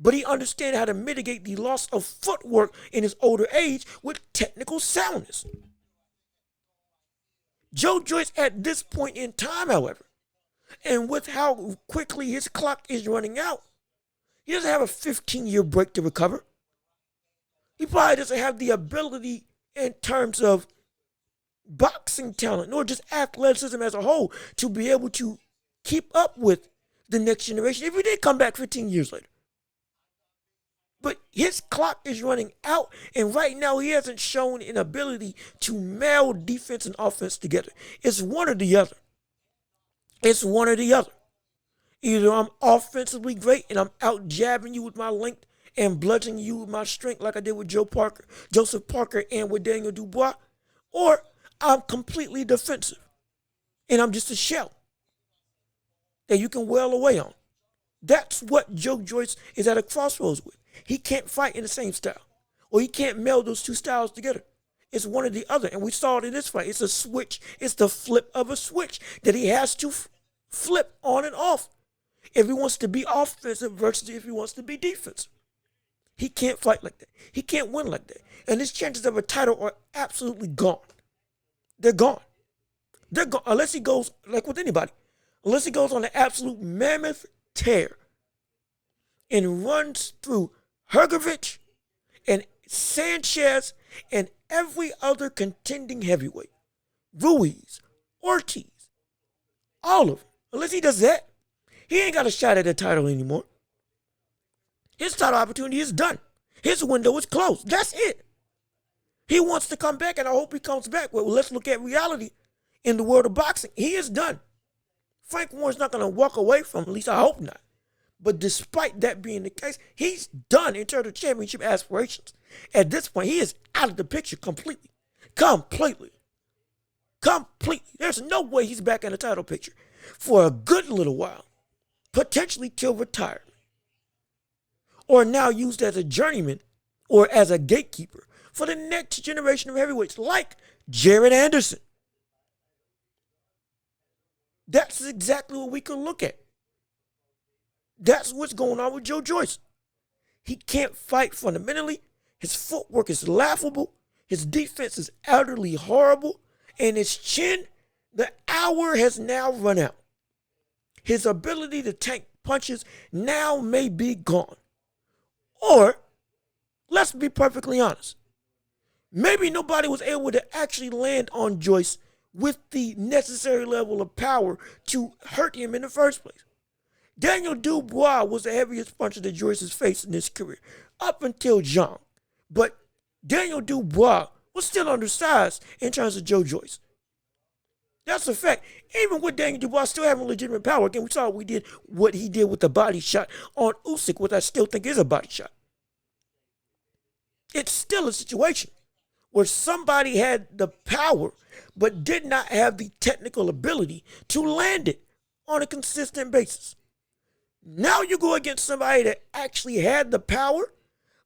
But he understood how to mitigate the loss of footwork in his older age with technical soundness. Joe Joyce at this point in time, however, and with how quickly his clock is running out, he doesn't have a 15-year break to recover. He probably doesn't have the ability in terms of boxing talent, nor just athleticism as a whole, to be able to keep up with the next generation if he did come back 15 years later. But his clock is running out, and right now he hasn't shown an ability to meld defense and offense together. It's one or the other. It's one or the other. Either I'm offensively great and I'm out jabbing you with my length and bludgeoning you with my strength like I did with Joseph Parker and with Daniel Dubois, or I'm completely defensive and I'm just a shell that you can wail away on. That's what Joe Joyce is at a crossroads with. He can't fight in the same style, or he can't meld those two styles together. It's one or the other, and we saw it in this fight. It's a switch. It's the flip of a switch that he has to flip on and off if he wants to be offensive versus if he wants to be defensive. He can't fight like that. He can't win like that. And his chances of a title are absolutely gone. They're gone. They're gone. Unless he goes, like with anybody, unless he goes on an absolute mammoth tear and runs through Hergovich and Sanchez and every other contending heavyweight. Ruiz, Ortiz, all of them. Unless he does that, he ain't got a shot at the title anymore. His title opportunity is done. His window is closed. That's it. He wants to come back, and I hope he comes back. Well, let's look at reality in the world of boxing. He is done. Frank Warren's not going to walk away from him, at least I hope not. But despite that being the case, he's done in terms of championship aspirations. At this point, he is out of the picture completely. Completely. There's no way he's back in the title picture for a good little while. Potentially till retirement. Or now used as a journeyman or as a gatekeeper for the next generation of heavyweights like Jared Anderson. That's exactly what we can look at. That's what's going on with Joe Joyce. He can't fight fundamentally. His footwork is laughable. His defense is utterly horrible. And his chin, the hour has now run out. His ability to tank punches now may be gone. Or, let's be perfectly honest, maybe nobody was able to actually land on Joyce with the necessary level of power to hurt him in the first place. Daniel Dubois was the heaviest puncher that Joyce has faced in his career, up until Zhang. But Daniel Dubois was still undersized in terms of Joe Joyce. That's a fact. Even with Daniel Dubois still having legitimate power, again, we saw what he did with the body shot on Usyk, which I still think is a body shot. It's still a situation where somebody had the power but did not have the technical ability to land it on a consistent basis. Now you go against somebody that actually had the power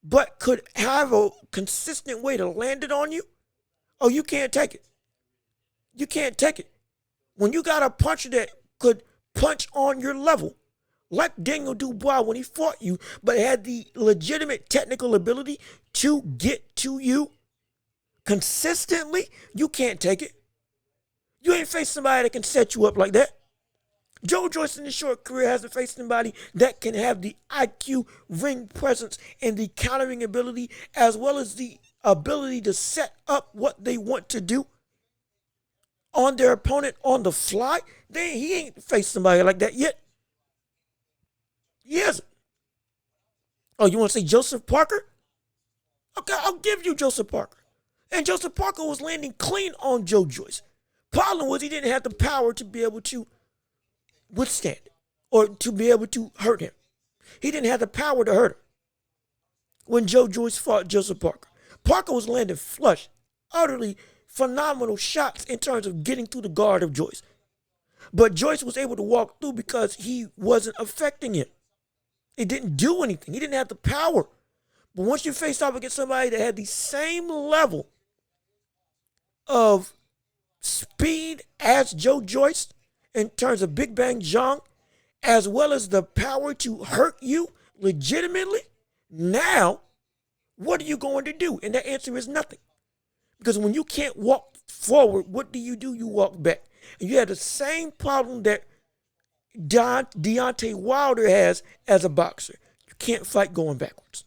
but could have a consistent way to land it on you. Oh, you can't take it. You can't take it. When you got a puncher that could punch on your level, like Daniel Dubois when he fought you, but had the legitimate technical ability to get to you consistently, you can't take it. You ain't faced somebody that can set you up like that. Joe Joyce in his short career hasn't faced somebody that can have the IQ, ring presence, and the countering ability, as well as the ability to set up what they want to do on their opponent on the fly. He ain't faced somebody like that yet. He hasn't. Oh, you want to say Joseph Parker? Okay, I'll give you Joseph Parker. And Joseph Parker was landing clean on Joe Joyce. Problem was he didn't have the power to be able to withstand it or to be able to hurt him. He didn't have the power to hurt him when Joe Joyce fought Joseph Parker. Parker was landing flush, utterly phenomenal shots in terms of getting through the guard of Joyce. But Joyce was able to walk through because he wasn't affecting him. It didn't do anything. He didn't have the power. But once you faced off against somebody that had the same level of speed as Joe Joyce in terms of Big Bang Zhang, as well as the power to hurt you legitimately, now what are you going to do? And the answer is nothing. Because when you can't walk forward, what do? You walk back. And you have the same problem that Deontay Wilder has as a boxer. You can't fight going backwards.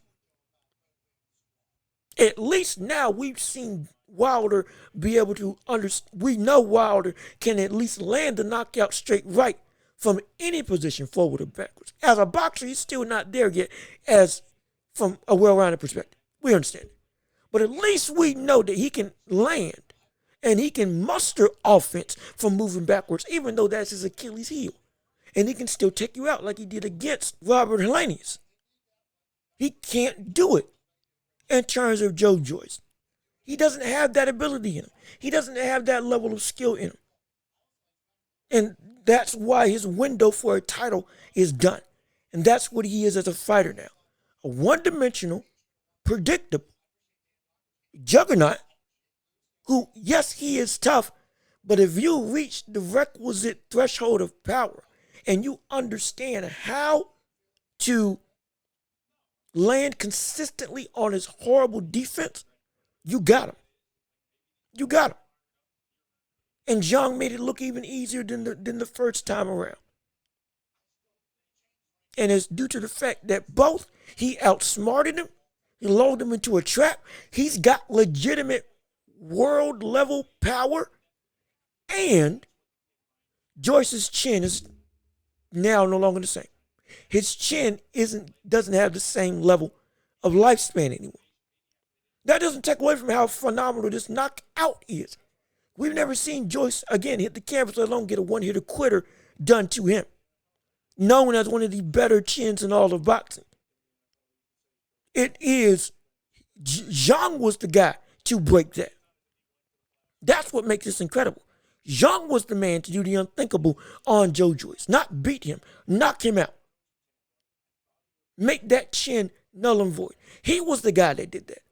At least now we've seen Wilder be able to understand. We know Wilder can at least land the knockout straight right from any position, forward or backwards. As a boxer, he's still not there yet as from a well-rounded perspective. We understand it. But at least we know that he can land and he can muster offense from moving backwards, even though that's his Achilles heel. And he can still take you out like he did against Robert Helenius. He can't do it in terms of Joe Joyce. He doesn't have that ability in him. He doesn't have that level of skill in him. And that's why his window for a title is done. And that's what he is as a fighter now. A one-dimensional, predictable juggernaut who, yes, he is tough, but if you reach the requisite threshold of power and you understand how to land consistently on his horrible defense, you got him. You got him. And Zhang made it look even easier than the first time around. And it's due to the fact that both he outsmarted him, he lulled him into a trap, he's got legitimate world level power, and Joyce's chin is now no longer the same. His chin doesn't have the same level of lifespan anymore. That doesn't take away from how phenomenal this knockout is. We've never seen Joyce again hit the canvas, let alone get a one-hitter quitter done to him. Known as one of the better chins in all of boxing. It is, Zhang was the guy to break that. That's what makes this incredible. Zhang was the man to do the unthinkable on Joyce. Not beat him, knock him out. Make that chin null and void. He was the guy that did that.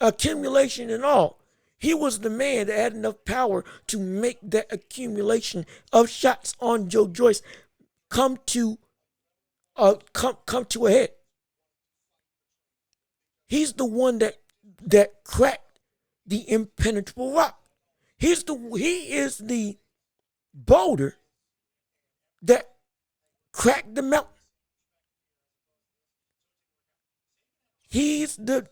Accumulation and all. He was the man that had enough power to make that accumulation of shots on Joyce come to a head. He's the one that cracked the impenetrable rock. He is the boulder that cracked the mountain. He's the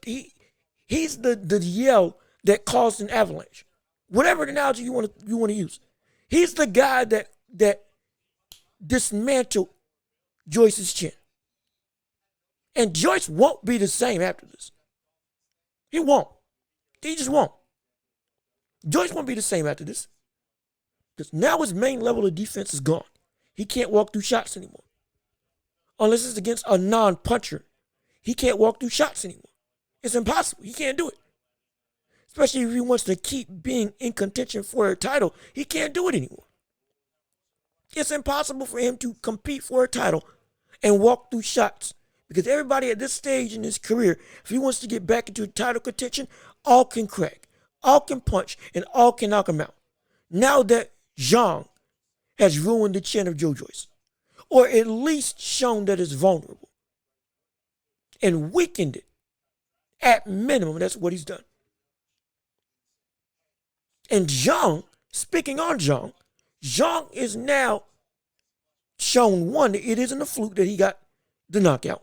yell that caused an avalanche. Whatever analogy you want to use. He's the guy that dismantled Joyce's chin. And Joyce won't be the same after this. He won't. He just won't. Joyce won't be the same after this. Because now his main level of defense is gone. He can't walk through shots anymore. Unless it's against a non-puncher. He can't walk through shots anymore. It's impossible. He can't do it. Especially if he wants to keep being in contention for a title. He can't do it anymore. It's impossible for him to compete for a title and walk through shots. Because everybody at this stage in his career, if he wants to get back into title contention, all can crack, all can punch, and all can knock him out. Now that Zhang has ruined the chin of Joyce, or at least shown that it's vulnerable, and weakened it, at minimum, that's what he's done. And Zhang, speaking on Zhang is now shown, one, that it isn't a fluke that he got the knockout,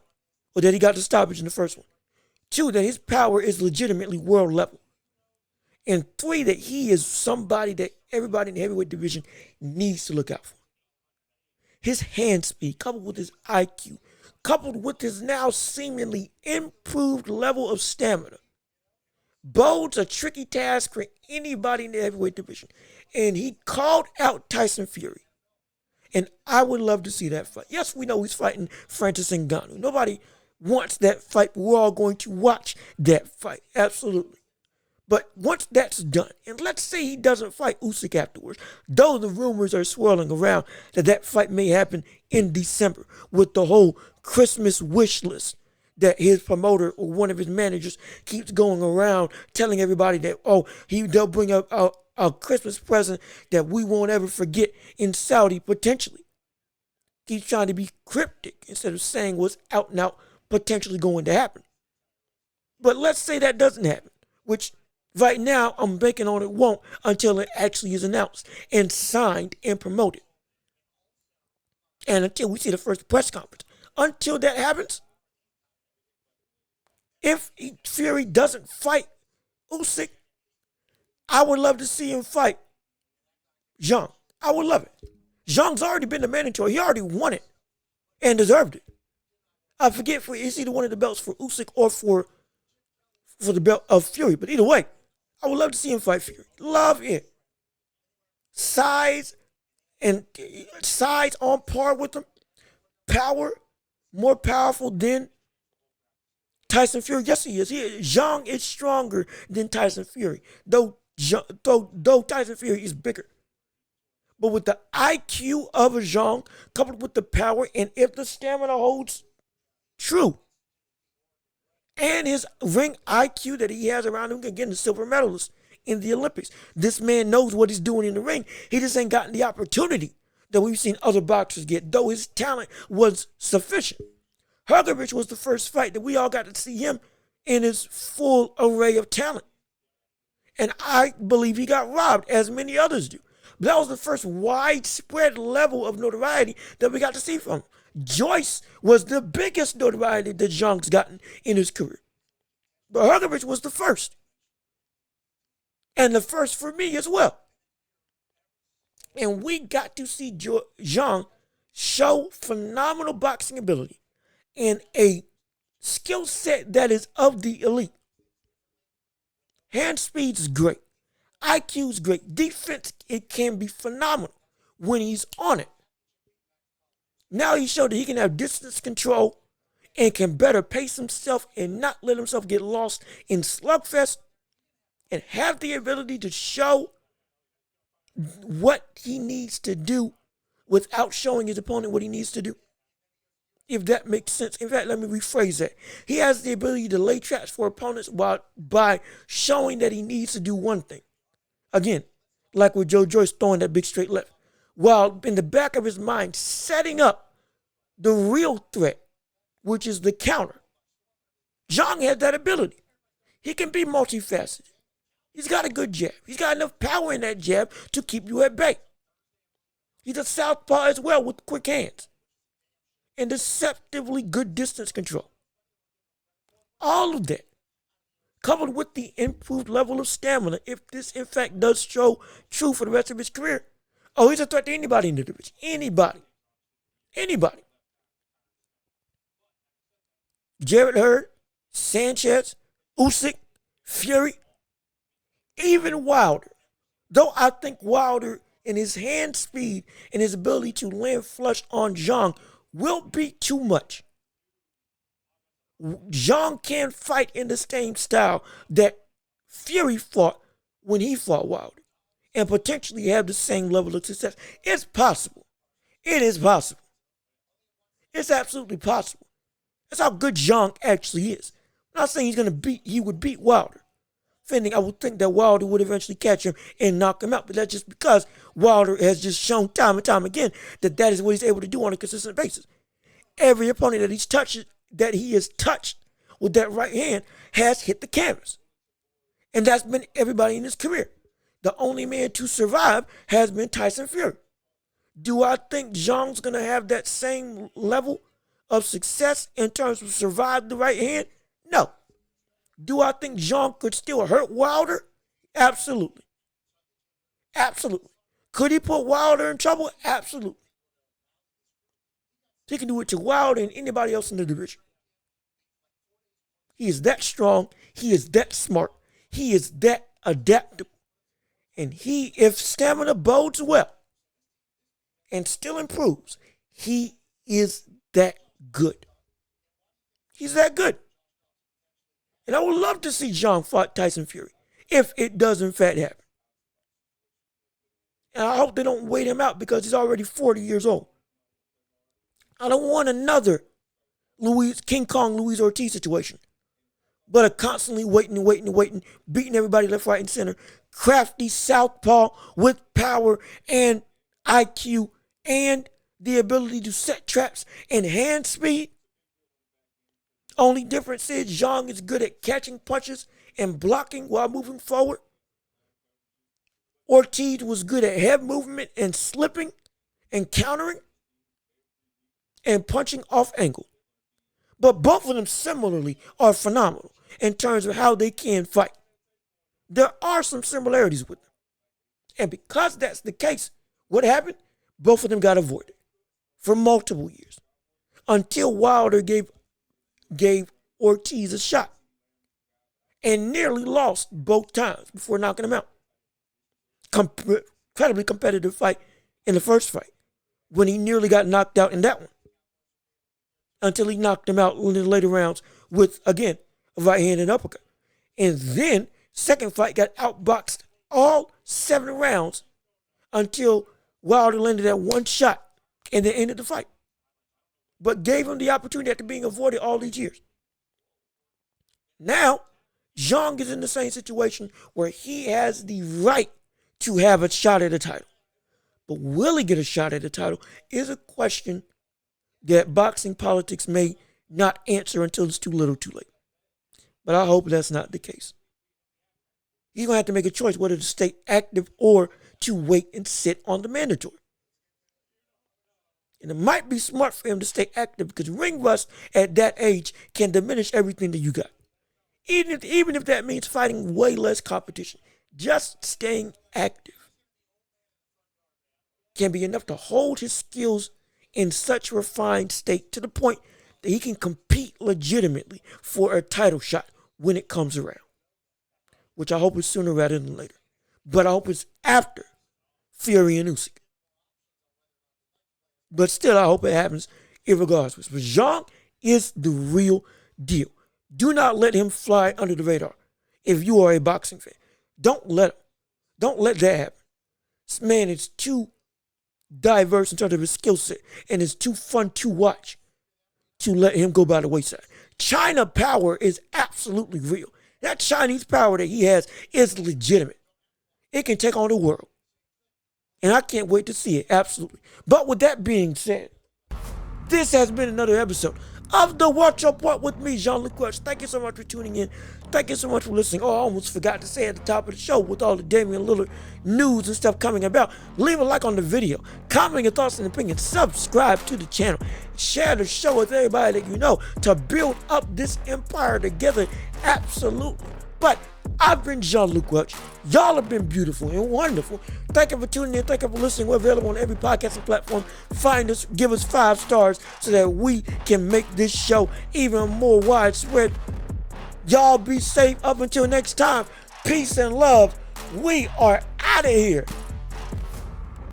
or that he got the stoppage in the first one. Two, that his power is legitimately world level. And three, that he is somebody that everybody in the heavyweight division needs to look out for. His hand speed, coupled with his IQ, coupled with his now seemingly improved level of stamina, bodes a tricky task for anybody in the heavyweight division. And he called out Tyson Fury. And I would love to see that fight. Yes, we know he's fighting Francis Ngannou. Nobody wants that fight, but we're all going to watch that fight. Absolutely. But once that's done, and let's say he doesn't fight Usyk afterwards, though the rumors are swirling around that fight may happen in December with the whole Christmas wish list that his promoter or one of his managers keeps going around telling everybody that, they'll bring up a Christmas present that we won't ever forget in Saudi, potentially. He's trying to be cryptic instead of saying what's out and out potentially going to happen. But let's say that doesn't happen, which right now I'm banking on it won't until it actually is announced and signed and promoted. And until we see the first press conference. Until that happens, if Fury doesn't fight Usyk, I would love to see him fight Zhang. I would love it. Zhang's already been the mandatory. He already won it and deserved it. I forget if it's either one of the belts for Usyk or for the belt of Fury. But either way, I would love to see him fight Fury. Love it. Size on par with him. Power, more powerful than Tyson Fury. Yes, he is. Zhang is stronger than Tyson Fury, though Tyson Fury is bigger. But with the IQ of a Zhang, coupled with the power, and if the stamina holds true, and his ring IQ that he has around him, again, the silver medalist in the Olympics. This man knows what he's doing in the ring. He just ain't gotten the opportunity that we've seen other boxers get, though his talent was sufficient. Hrgovic was the first fight that we all got to see him in his full array of talent. And I believe he got robbed, as many others do. But that was the first widespread level of notoriety that we got to see from him. Joyce was the biggest notoriety that Zhang's gotten in his career. But Hrgovic was the first. And the first for me as well. And we got to see Zhang show phenomenal boxing ability and a skill set that is of the elite. Hand speed is great. IQ is great. Defense, it can be phenomenal when he's on it. Now he showed that he can have distance control and can better pace himself and not let himself get lost in slugfest and have the ability to show what he needs to do without showing his opponent what he needs to do. If that makes sense. In fact, let me rephrase that. He has the ability to lay traps for opponents by showing that he needs to do one thing. Again, like with Joyce throwing that big straight left. While in the back of his mind, setting up the real threat, which is the counter. Zhang had that ability. He can be multifaceted. He's got a good jab. He's got enough power in that jab to keep you at bay. He's a southpaw as well with quick hands and deceptively good distance control. All of that, coupled with the improved level of stamina, if this in fact does show true for the rest of his career, oh, he's a threat to anybody in the division. Anybody. Jarrett Hurd, Sanchez, Usyk, Fury, even Wilder. Though I think Wilder in his hand speed and his ability to land flush on Zhang will be too much. Zhang can fight in the same style that Fury fought when he fought Wilder and potentially have the same level of success. It's possible. It is possible. It's absolutely possible. That's how good Zhang actually is. I'm not saying he would beat Wilder. I would think that Wilder would eventually catch him and knock him out, but that's just because Wilder has just shown time and time again that is what he's able to do on a consistent basis. Every opponent that he has touched with that right hand has hit the canvas. And that's been everybody in his career. The only man to survive has been Tyson Fury. Do I think Zhang's going to have that same level of success in terms of survive the right hand? No. Do I think Zhang could still hurt Wilder? Absolutely. Could he put Wilder in trouble? Absolutely. He can do it to Wilder and anybody else in the division. He is that strong. He is that smart. He is that adaptable. And if stamina bodes well and still improves, he is that good. He's that good. And I would love to see Zhang fight Tyson Fury if it does in fact happen. And I hope they don't wait him out because he's already 40 years old. I don't want another King Kong Luis Ortiz situation, but a constantly waiting, beating everybody left, right, and center. Crafty southpaw with power and IQ and the ability to set traps and hand speed. Only difference is Zhang is good at catching punches and blocking while moving forward. Ortiz was good at head movement and slipping and countering and punching off angle. But both of them similarly are phenomenal in terms of how they can fight. There are some similarities with them. And because that's the case, what happened? Both of them got avoided for multiple years until Wilder gave Ortiz a shot and nearly lost both times before knocking him out. Incredibly competitive fight in the first fight when he nearly got knocked out in that one until he knocked him out in the later rounds with, again, a right hand and uppercut. And then second fight got outboxed all 7 rounds until Wilder landed that one shot and then ended the fight. But gave him the opportunity after being avoided all these years. Now, Zhang is in the same situation where he has the right to have a shot at the title. But will he get a shot at the title is a question that boxing politics may not answer until it's too little too late. But I hope that's not the case. He's going to have to make a choice whether to stay active or to wait and sit on the mandatory. And it might be smart for him to stay active because ring rust at that age can diminish everything that you got. Even if that means fighting way less competition, just staying active can be enough to hold his skills in such refined state to the point that he can compete legitimately for a title shot when it comes around. Which I hope is sooner rather than later. But I hope it's after Fury and Usyk. But still, I hope it happens irregardless. But Zhang is the real deal. Do not let him fly under the radar if you are a boxing fan. Don't let that happen. This man is too diverse in terms of his skill set and is too fun to watch to let him go by the wayside. China power is absolutely real. That Chinese power that he has is legitimate. It can take on the world. And I can't wait to see it, absolutely. But with that being said, this has been another episode of the Watch Your Point with me, Jean-Luc Welch. Thank you so much for tuning in. Thank you so much for listening. Oh, I almost forgot to say at the top of the show with all the Damian Lillard news and stuff coming about. Leave a like on the video. Comment your thoughts and opinions. Subscribe to the channel. Share the show with everybody that you know to build up this empire together. Absolutely. But I've been Jean-Luc Welch. Y'all have been beautiful and wonderful. Thank you for tuning in. Thank you for listening. We're available on every podcasting platform. Find us, give us 5 stars so that we can make this show even more widespread. Y'all be safe up until next time. Peace and love. We are out of here.